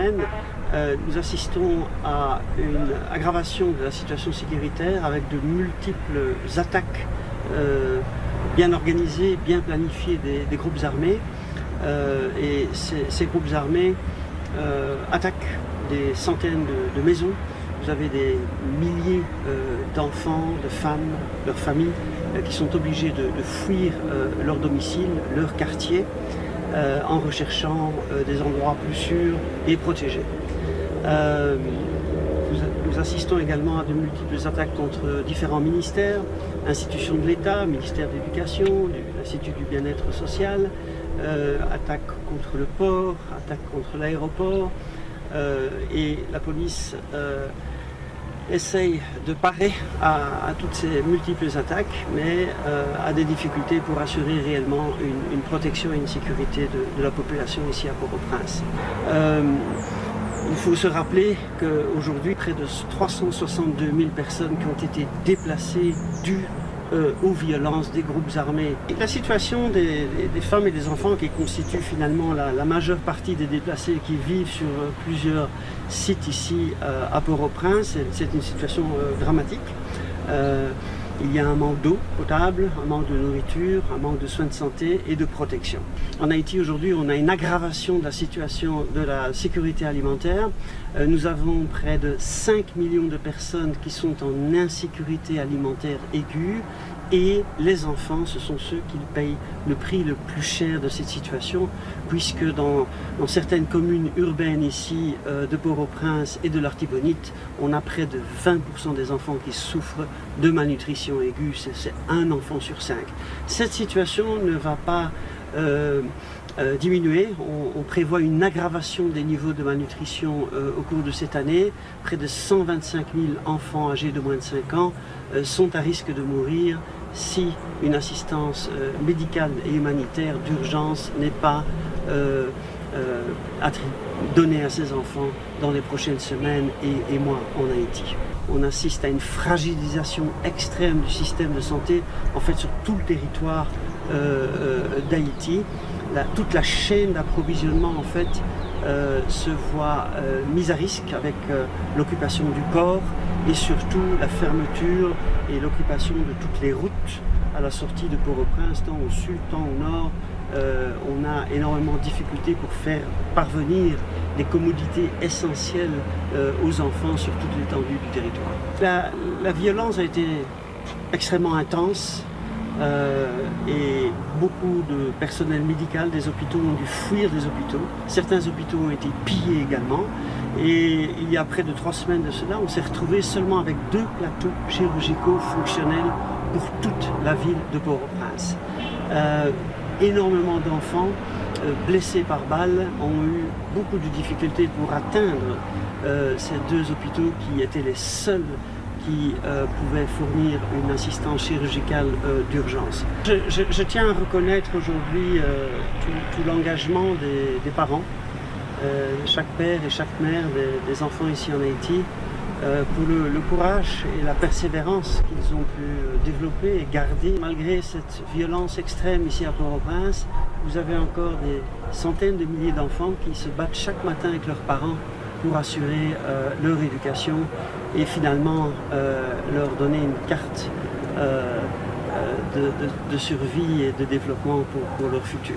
semaines, nous assistons à une aggravation de la situation sécuritaire avec de multiples attaques bien organisées, bien planifiées des groupes armés. Et ces groupes armés attaquent des centaines de maisons. Vous avez des milliers d'enfants, de femmes, leurs familles qui sont obligés de fuir leur domicile, leur quartier, en recherchant des endroits plus sûrs et protégés. Nous assistons également à de multiples attaques contre différents ministères, institutions de l'État, ministère de l'Éducation, l'Institut du bien-être social, attaques contre le port, attaques contre l'aéroport, et la police essaye de parer à toutes ces multiples attaques, mais a des difficultés pour assurer réellement une protection et une sécurité de la population ici à Port-au-Prince. Il faut se rappeler qu'aujourd'hui, près de 362 000 personnes qui ont été déplacées dues aux violences des groupes armés. Et la situation des femmes et des enfants qui constituent finalement la majeure partie des déplacés qui vivent sur plusieurs sites ici à Port-au-Prince, c'est une situation dramatique. Il y a un manque d'eau potable, un manque de nourriture, un manque de soins de santé et de protection. En Haïti aujourd'hui, on a une aggravation de la situation de la sécurité alimentaire. Nous avons près de 5 millions de personnes qui sont en insécurité alimentaire aiguë. Et les enfants, ce sont ceux qui payent le prix le plus cher de cette situation, puisque dans certaines communes urbaines ici de Port-au-Prince et de l'Artibonite, on a près de 20% des enfants qui souffrent de malnutrition aiguë, c'est un enfant sur 5. Cette situation ne va pas diminuer. On prévoit une aggravation des niveaux de malnutrition au cours de cette année. Près de 125 000 enfants âgés de moins de 5 ans sont à risque de mourir si une assistance médicale et humanitaire d'urgence n'est pas donnée à ces enfants dans les prochaines semaines et mois en Haïti. On assiste à une fragilisation extrême du système de santé, en fait sur tout le territoire d'Haïti. Toute la chaîne d'approvisionnement en fait se voit mise à risque avec l'occupation du port et surtout la fermeture et l'occupation de toutes les routes à la sortie de Port-au-Prince, tant au sud, tant au nord. On a énormément de difficultés pour faire parvenir des commodités essentielles aux enfants sur toute l'étendue du territoire. La violence a été extrêmement intense. Et beaucoup de personnel médical des hôpitaux ont dû fuir des hôpitaux. Certains hôpitaux ont été pillés également. Et il y a près de 3 semaines de cela, on s'est retrouvé seulement avec 2 plateaux chirurgicaux fonctionnels pour toute la ville de Port-au-Prince. Énormément d'enfants blessés par balles ont eu beaucoup de difficultés pour atteindre ces 2 hôpitaux qui étaient les seuls qui pouvaient fournir une assistance chirurgicale d'urgence. Je tiens à reconnaître aujourd'hui tout l'engagement des parents, chaque père et chaque mère des enfants ici en Haïti, pour le courage et la persévérance qu'ils ont pu développer et garder. Malgré cette violence extrême ici à Port-au-Prince, vous avez encore des centaines de milliers d'enfants qui se battent chaque matin avec leurs parents pour assurer leur éducation et finalement leur donner une carte de survie et de développement pour leur futur.